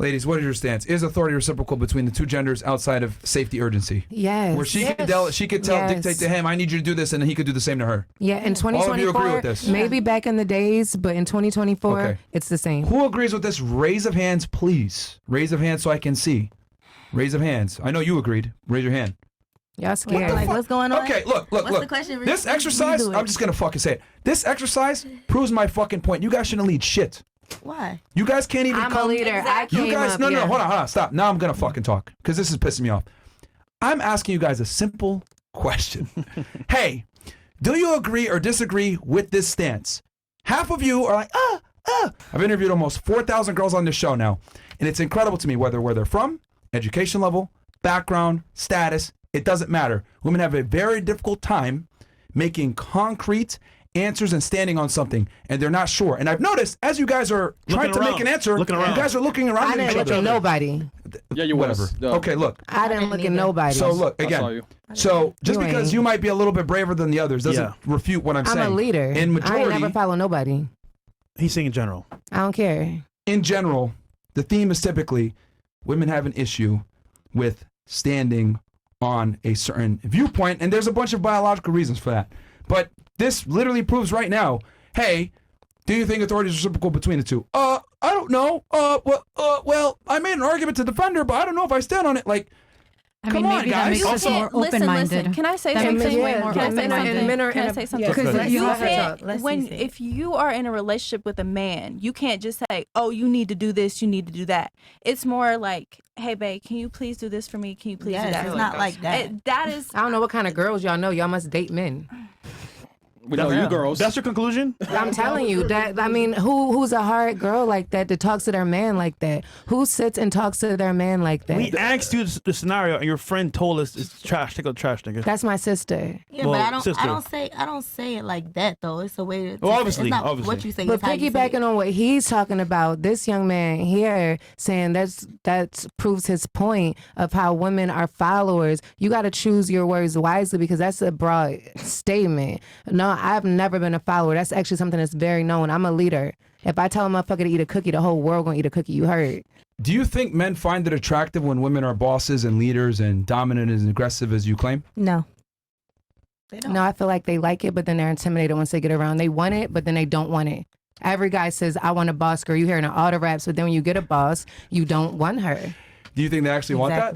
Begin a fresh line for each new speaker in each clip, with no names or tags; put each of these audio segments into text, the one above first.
Ladies, what is your stance? Is authority reciprocal between the two genders outside of safety urgency?
Yes.
Where she could tell, dictate to him, I need you to do this, and then he could do the same to her.
Yeah, in 2024,
all of you agree with this?
Maybe back in the days, but in 2024, it's the same.
Who agrees with this? Raise of hands, please. Raise of hands so I can see. Raise of hands. I know you agreed. Raise your hand.
Y'all scared.
What's going on?
Okay, look.
What's the question?
This exercise, I'm just going to fucking say it. This exercise proves my fucking point. You guys shouldn't lead shit.
Why?
You guys can't even
I'm a leader.
Exactly.
I
You
came
guys,
up,
no, hold on, stop. Now I'm going to fucking talk because this is pissing me off. I'm asking you guys a simple question. Hey, do you agree or disagree with this stance? Half of you are like, I've interviewed almost 4,000 girls on this show now, and it's incredible to me where they're from, education level, background, status, it doesn't matter. Women have a very difficult time making concrete answers and standing on something, and they're not sure. And I've noticed as you guys are trying to make an answer, you guys are looking around
I didn't look at nobody.
Yeah, you
whatever. Okay, look.
I didn't look at nobody.
So look again. So just because you might be a little bit braver than the others doesn't refute what I'm saying.
I'm a leader.
In majority,
I ain't never follow nobody.
He's saying in general.
I don't care.
In general, the theme is typically women have an issue with standing on a certain viewpoint, and there's a bunch of biological reasons for that. But this literally proves right now, hey, do you think authority is reciprocal between the two? I don't know. Well, I made an argument to defend her, but I don't know if I stand on it. Like, come on,
maybe
guys.
that makes us more open-minded.
Listen. Can I say
That
something?
makes way more
Can I say
open-minded.
something? Can I say something?
Because
You
you
can't,
Let's
when
see.
if you are in a relationship with a man, you can't just say, "Oh, you need to do this, you need to do that." It's more like, "Hey, babe, can you please do this for me? Can you please do that?"
It's not like that.
That is.
I don't know what kind of girls y'all know. Y'all must date men.
We know you girls.
That's your conclusion?
I'm telling you that. I mean, who's a hard girl like that talks to their man like that? Who sits and talks to their man like that?
We asked you the scenario, and your friend told us it's trash. Take out the trash, nigga.
That's my sister.
Yeah,
Well,
but
sister.
I don't say it like that though. It's a way.
Well, obviously,
it's not
obviously.
what you say.
But
it's how you say
piggybacking
it.
on what he's talking about, this young man here saying that proves his point of how women are followers. You got to choose your words wisely because that's a broad statement. No, I've never been a follower. That's actually something that's very known. I'm a leader. If I tell a motherfucker to eat a cookie, the whole world gonna eat a cookie. You heard.
Do you think men find it attractive when women are bosses and leaders and dominant and aggressive as you claim?
No. They don't.
No, I feel like they like it, but then they're intimidated once they get around. They want it, but then they don't want it. Every guy says, I want a boss girl. You hearing all the raps, but then when you get a boss, you don't want her.
Do you think they actually want that?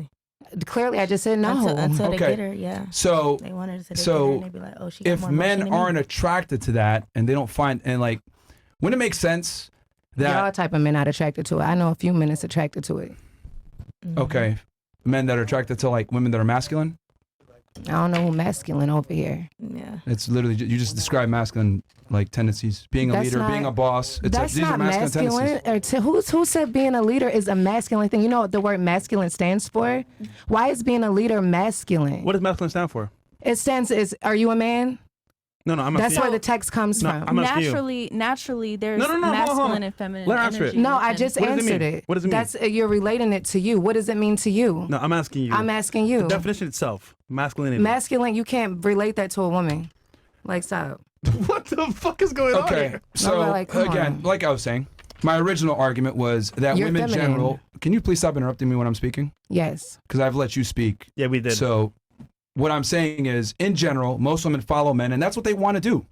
Clearly, I just said no.
Until they
Okay.
get her, yeah.
So,
They want her to
so
and they be like, oh, she got
if
more emotion
men
than me.
aren't attracted to that and they don't find, and like, wouldn't it make sense that,
Y'all type of men not attracted to it. I know a few men that's attracted to it.
okay, men that are attracted to like women that are masculine?
I don't know who masculine over here.
Yeah.
It's literally, you just describe masculine like tendencies. Being a
That's
leader,
not-
being a boss.
That's
These are
not
masculine tendencies.
Or who said being a leader is a masculine thing? You know what the word masculine stands for? Why is being a leader masculine?
What does masculine stand for?
It stands is, are you a man?
No, I'm
That's
asking
where
you.
the text comes
No,
from.
I'm asking you.
Naturally, there's
No, hold on, hold on.
masculine and feminine
Let her answer it.
energy.
No, I just
What does it
answered
mean?
it.
What does it mean?
That's you're relating it to you. What does it mean to you?
No, I'm asking you.
I'm asking you.
The definition itself, masculinity.
Masculine, you can't relate that to a woman. Like, stop.
What the fuck is going on
Okay,
here?
so
like, come
again,
on.
like I was saying, my original argument was that
You're
women in
feminine.
general. Can you please stop interrupting me when I'm speaking?
Yes.
Because I've let you speak.
Yeah, we did.
So what I'm saying is, in general, most women follow men, and that's what they want to do.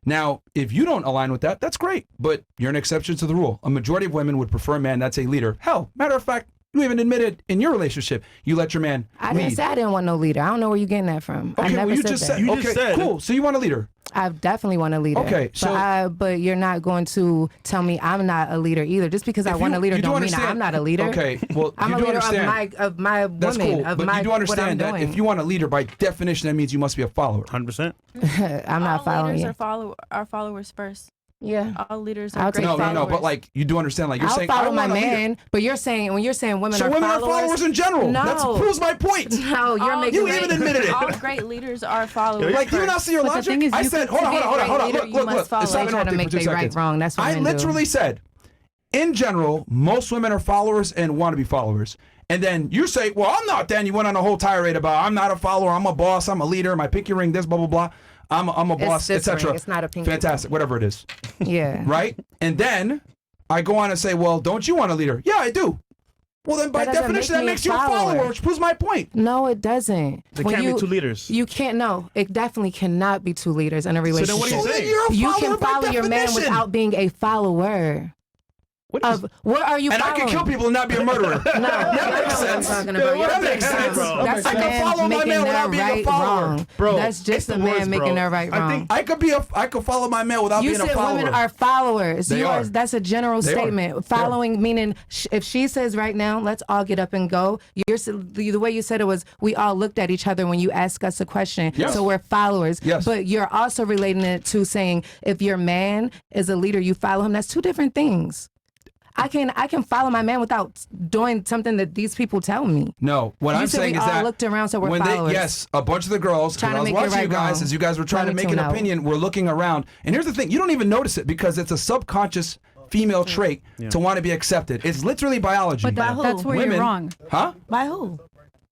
Now, if you don't align with that, that's great, but you're an exception to the rule. A majority of women would prefer a man that's a leader. Hell, matter of fact, you even admitted in your relationship, you let your man
I
lead.
didn't say I didn't want no leader. I don't know where you're getting that from. I
Okay,
never
well, you
said
just
that.
said,
You
okay,
just said-
cool. So you want a leader.
I definitely want a leader.
Okay, so-
but you're not going to tell me I'm not a leader either. Just because I want a leader
you do
don't mean
understand-
I'm not a leader.
Okay, well,
I'm
you
a
do
leader
understand.
of my
That's
women,
cool,
of
but
my
you do
what I'm
understand that
doing.
if you want a leader, by definition, that means you must be a follower.
100%.
I'm not
All
following
leaders
you.
are followers first.
Yeah.
All leaders
I'll
are
take
great
No,
followers.
but like you do understand, like you're
I'll
saying,
follow
I
my
want a leader.
man, but you're saying when you're saying women
So
are
women
followers,
are followers in general.
No.
That proves my point.
No, you're
All
making
You
great-
even admitted it.
All great leaders are followers.
Like, do you
first.
not see your
But the
logic?
thing is,
I
you
said,
could-
hold on.
to be a great leader, you
Look.
must follow.
Stop
They try to
interrupting
make
for 2
they right
seconds.
wrong. That's what
I
men
literally
do.
said, in general, most women are followers and want to be followers. And then you say, well, I'm not. Then you went on a whole tirade about I'm not a follower. I'm a boss. I'm a leader. My pinky ring. This blah blah blah. I'm a boss,
this
etc.
ring. It's not a pinky
Fantastic. Whatever it is.
Yeah.
Right. And then I go on and say, well, don't you want a leader? Yeah, I do. Well, then by
That doesn't
definition,
make
that
me a
makes you a
follower.
follower, which proves my point.
No, it doesn't.
There
When
can't
you,
be two leaders.
You can't. No, it definitely cannot be two leaders in a relationship.
then what are you
Well, then
saying?
you're a
You
follower
can
by
follow your man
definition.
without being a follower.
What is,
What are you
And I
following?
can kill people and not be a murderer.
No,
That makes sense. That makes sense.
That's
I
a
can follow
man
my
making
man
their
without being a
right
follower.
wrong.
Bro,
That's
it's
just
the
a man
words,
making
bro.
their right
I
wrong.
think-
I could follow my man without
You
being a
said
follower.
women are followers.
They are.
That's a general
They are.
statement.
They are.
Following meaning if she says right now, let's all get up and go. The way you said it was we all looked at each other when you asked us a question.
Yes.
So we're followers.
Yes.
But you're also relating it to saying if your man is a leader, you follow him. That's two different things. I can follow my man without doing something that these people tell me.
No, what
You
I'm
said
saying
we
is
all
that
looked around, so we're
when
followers.
yes, a bunch of the girls,
Trying
when I
to
was
make it
watching you
right
guys
wrong.
as you guys were trying to make an
22 now.
opinion, we're looking around. And here's the thing, you don't even notice it because it's a subconscious female trait to want to be accepted. It's literally biology.
But by who?
That's where
Women-
you're wrong.
Huh?
By who?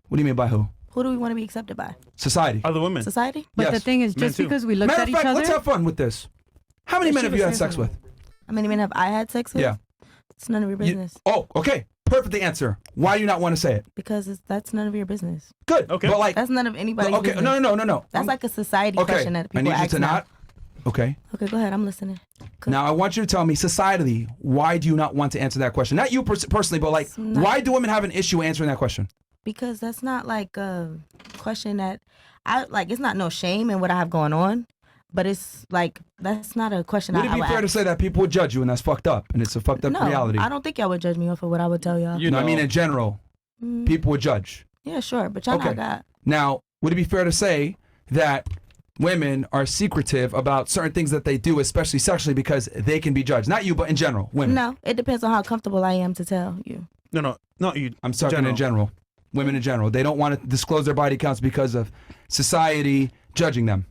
What do you mean by who?
Who do we want to be accepted by?
Society.
Other women.
Society?
But
Yes.
the thing is,
Men
just
too.
because we looked
Matter
at
of
each
fact, let's
other,
have fun with this. How many men have you had sex with?
How many men have I had sex with?
Yeah.
It's none of your
You-
business.
oh, okay. Perfect answer. Why do you not want to say it?
Because that's none of your business.
Good.
Okay.
But like,
That's none of anybody's
okay,
business.
no.
That's like a society
Okay.
question that
I
people
need you
ask
to
now.
not. Okay.
Okay, go ahead. I'm listening. Good.
Now I want you to tell me societally, why do you not want to answer that question? Not you personally, but like,
not-
why do women have an issue answering that question?
Because that's not like a question that I like. It's not no shame in what I have going on, but it's like that's not a question.
Would it
I
be
would
fair to
ask.
say that people would judge you and that's fucked up and it's a fucked up
No,
reality?
I don't think y'all would judge me off of what I would tell y'all.
You
No,
know,
I mean in general, people would judge.
Yeah, sure, but y'all
Okay.
not got.
Now, would it be fair to say that women are secretive about certain things that they do, especially sexually, because they can be judged? Not you, but in general, women.
No, it depends on how comfortable I am to tell you.
No, not you.
I'm talking in general. Women in general. They don't want to disclose their body counts because of society judging them.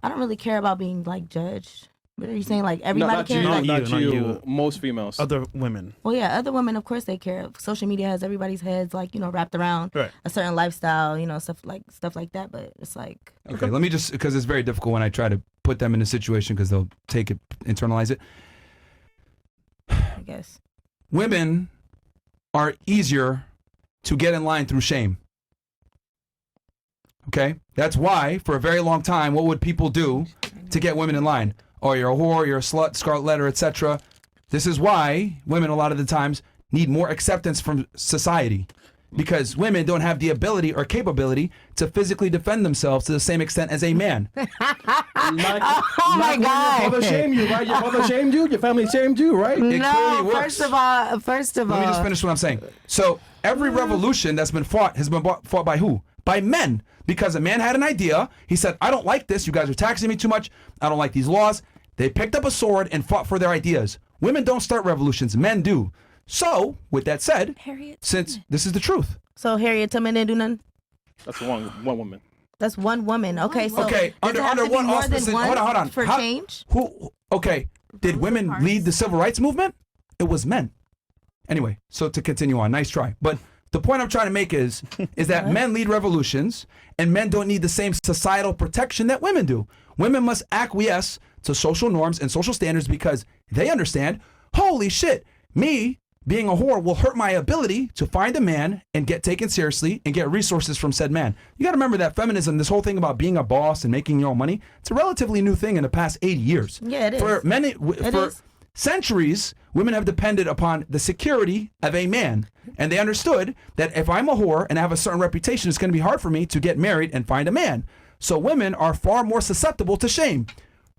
I don't really care about being like judged. But are you saying like
no,
everybody
not
cares?
you,
Like,
Not
not
you,
you,
not you.
Most females.
Other women.
well, yeah, other women, of course, they care. Social media has everybody's heads like wrapped around
Right.
a certain lifestyle, stuff like that. But it's like
Okay, let me just, because it's very difficult when I try to put them in a situation because they'll take it, internalize it.
I guess.
Women are easier to get in line through shame. Okay? That's why, for a very long time, what would people do to get women in line? Oh, you're a whore, you're a slut, scarlet letter, etc. This is why women, a lot of the times, need more acceptance from society. Because women don't have the ability or capability to physically defend themselves to the same extent as a man.
Like,
Oh my
Your
God.
father shamed you, right? Your father shamed you. Your family shamed you, right?
It clearly
No,
works.
first of all,
Let me just finish what I'm saying. So every revolution that's been fought has been fought by who? By men. Because a man had an idea. He said, I don't like this. You guys are taxing me too much. I don't like these laws. They picked up a sword and fought for their ideas. Women don't start revolutions. Men do. So, with that said,
Harriet
since this is the truth.
So Harriet Tubman didn't do nothing.
That's one woman.
That's one woman. Okay, so
Okay,
does it have
under
to be
one
more than
auspice.
one
Hold on.
for
How-
change.
Okay, did women lead the civil rights movement? It was men. Anyway, so to continue on, nice try. But the point I'm trying to make is that men lead revolutions and men don't need the same societal protection that women do. Women must acquiesce to social norms and social standards because they understand, holy shit, me being a whore will hurt my ability to find a man and get taken seriously and get resources from said man. You got to remember that feminism, this whole thing about being a boss and making your own money, it's a relatively new thing in the past 80 years.
Yeah, it is.
For many, for
is.
centuries, women have depended upon the security of a man. And they understood that if I'm a whore and I have a certain reputation, it's going to be hard for me to get married and find a man. So women are far more susceptible to shame.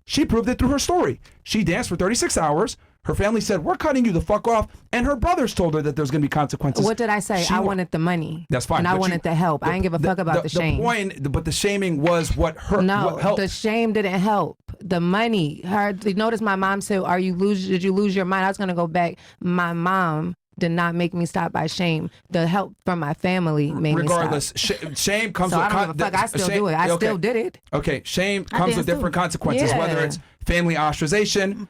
She proved it through her story. She danced for 36 hours. Her family said, we're cutting you the fuck off. And her brothers told her that there's going to be consequences.
What did I say?
She
I
wa-
wanted the money.
That's fine.
And I
but
wanted the help. I didn't give a fuck about the shame.
The point, but the shaming was what hurt.
No,
what helped.
the shame didn't help. The money. You notice my mom said, did you lose your mind? I was going to go back. My mom did not make me stop by shame. The help from my family made
Regardless,
me stop.
shame comes
So
with
I don't give a fuck. I still do it. I still did it.
Okay, shame comes with
did
different
too.
consequences,
Yeah.
whether it's family ostracization,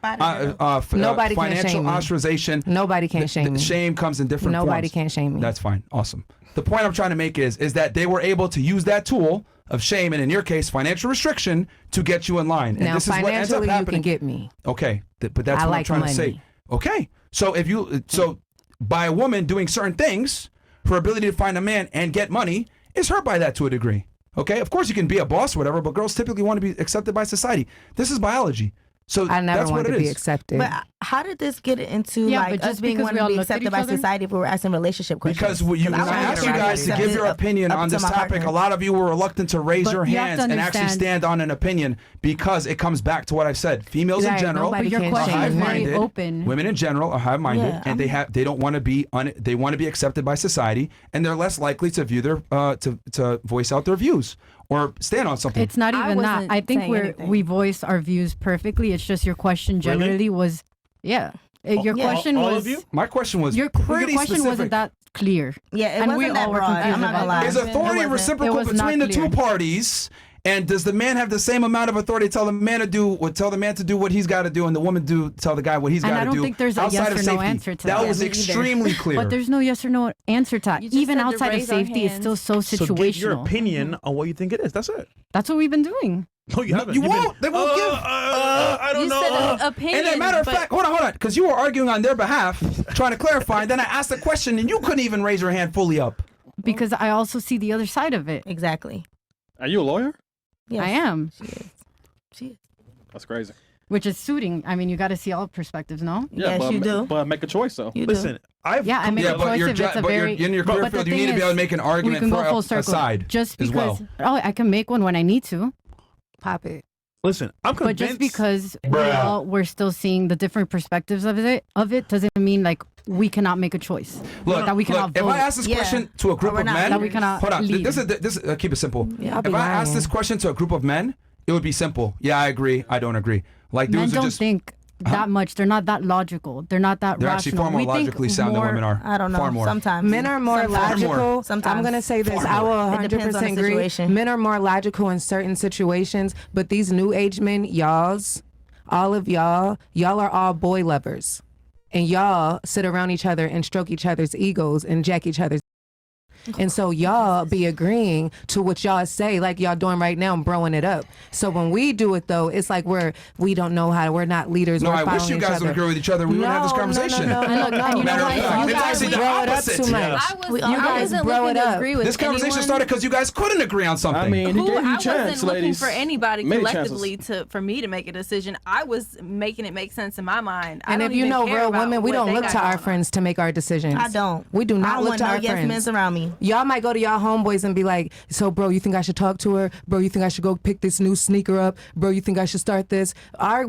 Nobody can
financial
shame me.
ostracization.
Nobody can shame me.
Shame comes in different forms.
Nobody can shame me.
That's fine. Awesome. The point I'm trying to make is that they were able to use that tool of shame, and in your case, financial restriction, to get you in line. And
Now,
this is what ends up
financially, you
happening.
can get me.
Okay, but that's
I
what I'm
like
trying to say.
money.
Okay, so if you by a woman doing certain things, her ability to find a man and get money is hurt by that to a degree. Okay, of course you can be a boss or whatever, but girls typically want to be accepted by society. This is biology. So
I never
that's what
wanted
it
to be
is.
accepted.
But how did this get into
Yeah,
like
but
us
just
being
because
wanted
we all
to be
looked at
accepted
each
by
other?
society if we were asking relationship questions?
Because when
I
I
wanted
asked
to
you
be
guys to give
accepted
your opinion
up
on
to
this
my
topic,
partner.
a lot of you were reluctant to raise
But
your
you have
hands
to
and actually
understand-
stand on an opinion because it comes back to what I've said. Females in
Right,
general
nobody
But your
can
question
change
is very
high-minded.
open.
Women in general are high-minded,
Yeah,
and they don't want to be they want to be accepted by society, and they're less likely to view their to voice out their views or stand on something.
It's not
I
even that.
wasn't
I think
saying anything.
we voice our views perfectly. It's just your question generally was, yeah. Your
Yeah.
question
All
was
of you?
My question was
your
pretty
question
specific.
wasn't that clear.
Yeah, it
And
wasn't
we
that
all were
broad.
confused
I'm not gonna
about
lie.
that.
Is authority
It wasn't.
reciprocal
It was not
between the two
clear.
parties? And does the man have the same amount of authority to tell the man to do what he's got to do, and the woman tell the guy what he's
And
got
I
to
don't
do?
think there's a
outside
yes
of
or no
safety?
answer to
that
that.
was
Yeah, me either.
extremely clear.
But there's no yes or no answer to that.
You just
Even
said to
outside of
raise our
safety, it's still so
So give your
situational.
opinion on what you think it is. That's it.
That's what we've been doing.
No, you haven't.
you
You've been,
won't. They won't give.
I don't
You
know.
said an opinion.
And as a matter of
but
fact, hold on, because you were arguing on their behalf, trying to clarify. And then I asked a question, and you couldn't even raise your hand fully up.
Because I also see the other side of it.
Exactly.
Are you a lawyer?
Yes,
I am,
She is.
That's crazy.
which is suiting. I mean, you got to see all perspectives, no?
Yes,
but,
you do.
But make a choice though.
You do.
Listen, I've
Yeah, I make
Yeah,
a
but
choice
you're,
if it's a
but
very.
you're in your career
but the
field. You
thing
need to be able to
is,
make an
we
argument
can go
for
full
a
circle.
side
Just
as
because,
well.
oh, I can make one when I need to.
Pop it.
listen. I'm
But
convinced.
just because
Bruh.
we're still seeing the different perspectives of it doesn't mean like we cannot make a choice.
Look,
that we cannot
if
vote.
I ask this
Yeah.
question to a group
we're
of
not
men,
that we cannot
hold on.
lead.
This is keep it simple.
Yeah, I'll
if
be
I ask
lying.
this question to a group of men, it would be simple. Yeah, I agree. I don't agree. Like
Men
dudes are
don't
just
think that much. They're not that logical. They're not that
they're
rational.
actually far more
We think
logically sound than
more-
women are.
I don't know.
Far more.
Sometimes
Men are more
Sometimes.
logical.
Sometimes.
I'm going to say this.
Far
I will
more.
It depends on
100%
the
agree.
situation.
Men are more logical in certain situations, but these new age men, all of y'all are all boy lovers. And y'all sit around each other and stroke each other's egos and jack each other's. And so y'all be agreeing to what y'all say, like y'all doing right now, and broing it up. So when we do it, though, it's like we don't know how to. We're not leaders.
No,
we're
I wish
following
you
each
guys
other.
would agree with each other. We wouldn't have this conversation.
No,
And look, and you know
Matter of
what?
fact,
You
it's
guys
actually the
blow it up
opposite.
too much.
I
You
I
guys
wasn't
blow
looking
it
to
up.
agree with
This conversation
anyone.
started because you guys couldn't agree on something.
I mean, he
Who
gave you
I
a chance,
wasn't looking
ladies.
for anybody
Many
collectively for me to make a decision. I was making it make sense in my mind. I
And
don't
if you
even
know
care
real
about
women, we
what
don't
they
look
got
to our
going on.
friends to make our decisions.
I don't.
We do
I
not
don't
look
want
to
no
our
yes
friends.
men around me.
Y'all might go to y'all homeboys and be like, so bro, you think I should talk to her? Bro, you think I should go pick this new sneaker up? Bro, you think I should start this?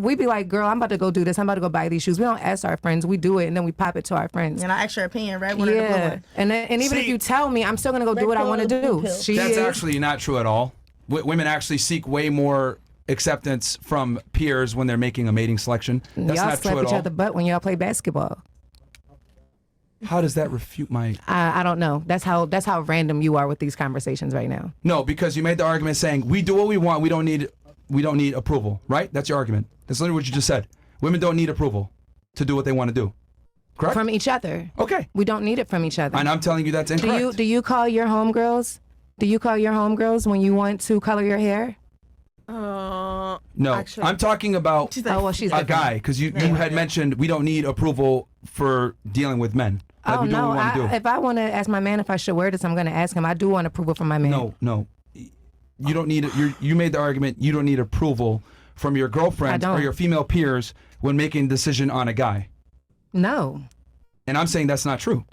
We be like, girl, I'm about to go do this. I'm about to go buy these shoes. We don't ask our friends. We do it and then we pop it to our friends.
And I ask your opinion, red one or the blue
Yeah.
one.
And even if
See-
you tell me, I'm still going to go do
Red
what I
pill
want to
or blue
do.
pill?
She
That's
is.
actually not true at all. Women actually seek way more acceptance from peers when they're making a mating selection. That's
y'all
not
slap
true at
each
all.
other butt when y'all play basketball.
How does that refute my?
I don't know. That's how random you are with these conversations right now.
No, because you made the argument saying we do what we want. We don't need approval, right? That's your argument. That's literally what you just said. Women don't need approval to do what they want to do. Correct?
From each other.
Okay.
We don't need it from each other.
And I'm telling you that's incorrect.
Do you call your homegirls? Do you call your homegirls when you want to color your hair?
No,
Actually-
I'm talking about
Oh well, she's
a
different.
guy because you had mentioned we don't need approval for dealing with men. Like
Oh
we do what
no!
we want to do.
If I want to ask my man if I should wear this, I'm going to ask him. I do want approval from my man.
No. You don't need it. You made the argument you don't need approval from your girlfriend
I
or
don't.
your female peers when making a decision on a guy.
No.
And I'm saying that's not true.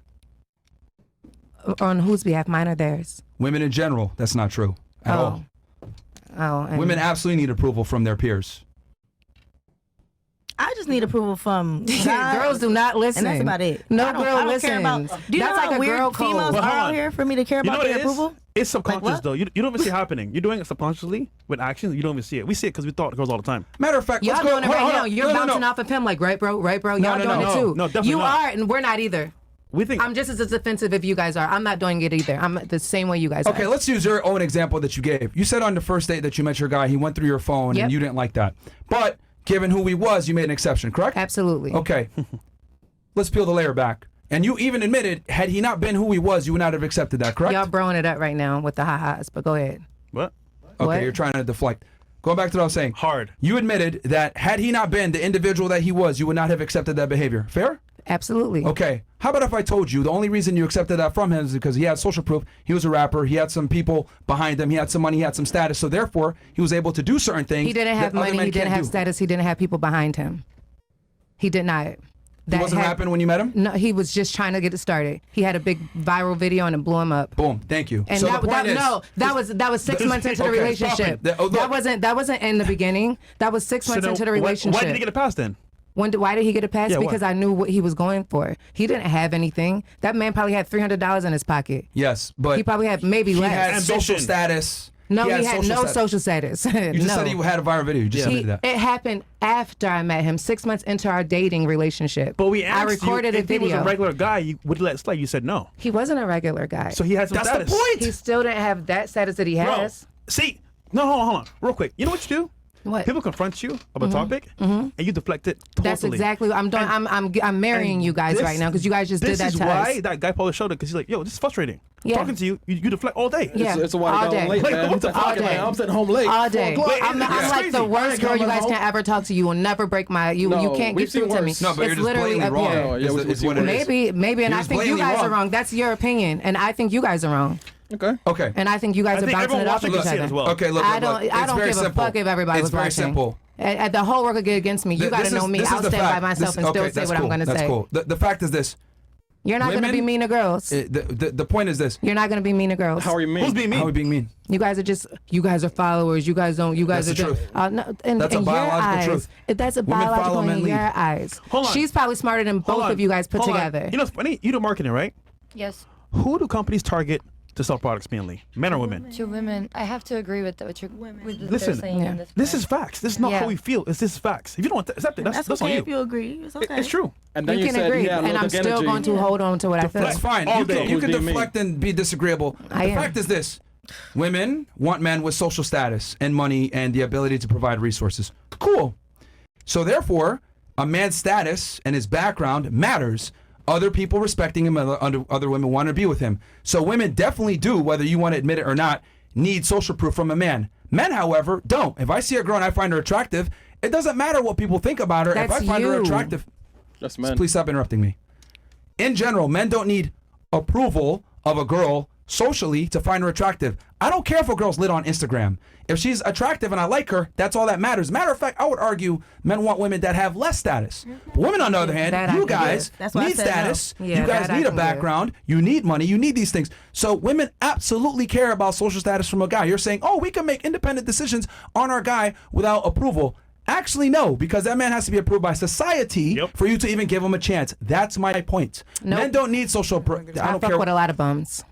On whose behalf? Mine or theirs?
Women in general, that's not true at all.
Oh. And
Women absolutely need approval from their peers.
I just need approval from God.
girls do not listen.
And that's about it.
No
I don't-
girl
I don't care about.
listens.
Do you
That's
know
like
how
a
weird
girl code.
females
But
are
hold
out
on.
here for me to care
You know
about
what
their
it is?
approval?
It's subconscious
what?
though. You don't even see it happening. You're doing it subconsciously with actions. You don't even see it. We see it because we talk to girls all the time.
Matter of fact,
Y'all
let's go.
doing it
hold
right
on,
now.
hold on.
You're
No,
bouncing
no.
off of him like, right, bro? Y'all
no,
doing
no.
it too.
No, definitely
you
not.
are, and we're not either.
We think
I'm just as offensive if you guys are. I'm not doing it either. I'm the same way you guys
Okay,
are.
let's use your own example that you gave. You said on the first date that you met your guy, he went through your phone
Yep.
and you didn't like that. But given who he was, you made an exception, correct?
Absolutely.
Okay. Let's peel the layer back. And you even admitted, had he not been who he was, you would not have accepted that, correct?
Y'all broing it up right now with the ha-has, but go ahead.
what?
Okay,
What?
you're trying to deflect. Going back to what I was saying.
Hard.
You admitted that had he not been the individual that he was, you would not have accepted that behavior. Fair?
Absolutely.
Okay. How about if I told you the only reason you accepted that from him is because he had social proof, he was a rapper, he had some people behind him, he had some money, he had some status, so therefore he was able to do certain things.
He didn't have
that other
money,
men
he didn't
can't
have
do.
status, he didn't have people behind him. He did not.
He wasn't rapping when you met him?
No, he was just trying to get it started. He had a big viral video and it blew him up.
Boom. Thank you.
And
so
that,
the point is,
that was 6 months into the
Okay,
relationship.
stop it.
That wasn't in the beginning. That was 6 months
then
into the relationship.
Why did he get a pass then?
Why did he get a pass?
Yeah, why?
Because I knew what he was going for. He didn't have anything. That man probably had $300 in his pocket.
yes, but
He probably had maybe
he
less.
had social
Ambition.
status.
No, he had no
status.
social status.
You just said he had a viral video. You just admitted that.
It happened after I met him, 6 months into our dating relationship.
But we
I
asked
recorded
you
a
if he was
video.
a regular guy, you would let it slide. You said no.
He wasn't a regular guy.
So he had some
That's
status.
the point.
He still didn't have that status that he
Bro,
has.
see, no, hold on, real quick. You know what you do?
What?
People confront you about a topic, and you deflect it totally.
That's exactly what I'm doing. I'm marrying you guys right now because you guys just did that
This is
to
why
us.
that guy probably showed it because he's like, yo, this is frustrating.
Yeah.
Talking to you, you deflect all day.
Yeah.
It's a while
all
ago. I'm
day.
late,
Like,
man.
what the
I'm
fuck,
man? I'm sitting home late.
All day.
4 o'clock.
I'm
It's
like the
crazy.
worst girl you
coming
guys
home.
can ever talk to. You will never break my. You
No,
can't
we've
get through
seen
to me.
worse.
No, but
it's
you're just
literally
blatantly
up
wrong.
here.
Oh, yeah,
Is
we've seen
what it is.
Maybe, and
You're
I
just
think you
blatantly
guys
wrong.
are wrong. That's your opinion, and I think you guys are wrong,
Okay.
Okay.
and I think you guys
I
are
think
bouncing
everyone
it off
watching
of each
can see it
other.
as well.
Okay, look.
I don't
It's very
give a
simple.
fuck if everybody
It's
was
very
watching.
simple.
And the whole world could get against me. You got to know me.
This
I'll
is the
stand by
fact.
myself and still
okay,
say
that's
what I'm
cool.
going to
That's
say.
cool. The fact is this.
You're not going to be
Women-
mean to girls.
The point is this.
You're not going to be mean to girls.
How are you mean?
Who's being mean?
How are we being mean?
You guys are followers. You guys don't. You guys
That's
are
the
just.
truth.
No, in,
That's a
in your
biological
eyes,
truth.
That's a
Women follow,
biological
men
in
lead.
your eyes.
Hold on.
She's probably smarter than
Hold
both
on.
of you guys put
Hold on.
together.
You know what's funny? You do marketing, right?
Yes.
Who do companies target to sell products mainly? Men or women?
To women, I have to agree with what you're with what
Listen,
they're saying in this.
This is facts. This is not
Yeah.
how we feel. This is facts. If you don't accept it, that's on
okay
you.
if you agree. It's okay.
It's true.
And then
You
you
can
said
agree,
he had
and
low
I'm still
energy.
going to hold on to what I feel.
That's fine.
All
You
day.
can, you
Who's
can
being
deflect and be disagreeable.
I
The
am.
fact is this. Women want men with social status and money and the ability to provide resources. Cool. So therefore, a man's status and his background matters. Other people respecting him, other women want to be with him. So women definitely do, whether you want to admit it or not, need social proof from a man. Men, however, don't. If I see a girl and I find her attractive, it doesn't matter what people think about her. If
That's
I find her
you.
attractive,
That's men.
please stop interrupting me. In general, men don't need approval of a girl socially to find her attractive. I don't care if a girl's lit on Instagram. If she's attractive and I like her, that's all that matters. Matter of fact, I would argue men want women that have less status. But women, on the other hand,
That I
you
can
guys
give. That's why I
need
said no.
status.
Yeah,
you guys
that I
need a
can give.
background. You need money. You need these things. So women absolutely care about social status from a guy. You're saying, oh, we can make independent decisions on our guy without approval. Actually, no, because that man has to be approved by society
Yep.
for you to even give him a chance. That's my point.
Nope.
Men don't need social. I
I
don't
fuck
care.
with a lot of bums.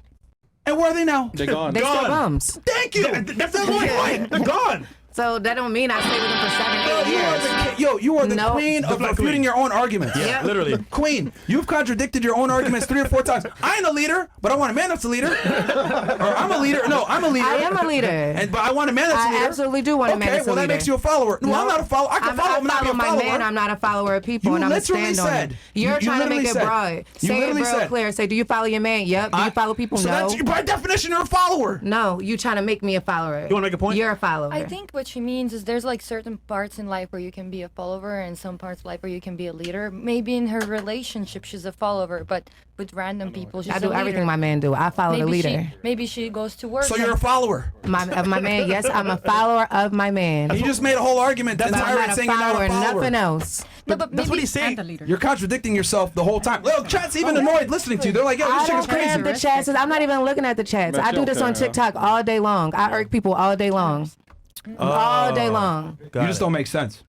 And where are they now?
They're gone.
They still
Gone.
bums.
Thank you.
That's the point. They're gone.
So that don't mean I stayed with them for 7, 8
You are
years.
you are the
Nope.
queen of
The black
refuting
queen.
your own arguments.
Yeah, literally.
Queen, you've contradicted your own arguments 3 or 4 times. I ain't a leader, but I want a man that's a leader. Or I'm a leader. No, I'm a leader.
I am a leader.
But I want a man that's a
I
leader.
absolutely do want a man
Okay,
that's a
well that
leader.
makes you a follower. No, I'm not a follower. I can follow him, not be a
my
follower.
man. I'm not a follower of people,
You
and I'm
literally
stand on
said.
it. You're
You
trying to make
literally
it
said.
broad.
You
Say it
literally
real
said.
clear. Say, do you follow your man? Yep. Do you follow people?
So
No.
that's by definition you're a follower.
No, you trying to make me a follower.
You wanna make a point?
You're a follower.
I think what she means is there's like certain parts in life where you can be a follower and some parts of life where you can be a leader. Maybe in her relationship she's a follower, but with random people she's
I
a
do
leader.
everything my man do. I follow the leader.
Maybe she goes to work.
So you're a follower.
Of my man. Yes, I'm a follower of my man.
You just made a whole argument that's
But I'm
entirely
not a
saying you're
follower.
not a follower.
Nothing else.
No, but
That's what
maybe-
he's saying.
You're contradicting yourself the whole time. Well, chat's even annoyed listening to you. They're like, yo,
I
this chick is
don't care if
crazy.
the chats. I'm not even looking at the chats.
Man,
I do
she
this
don't
on
care.
TikTok all day long. I irk people all day long. All day long.
You just don't make sense.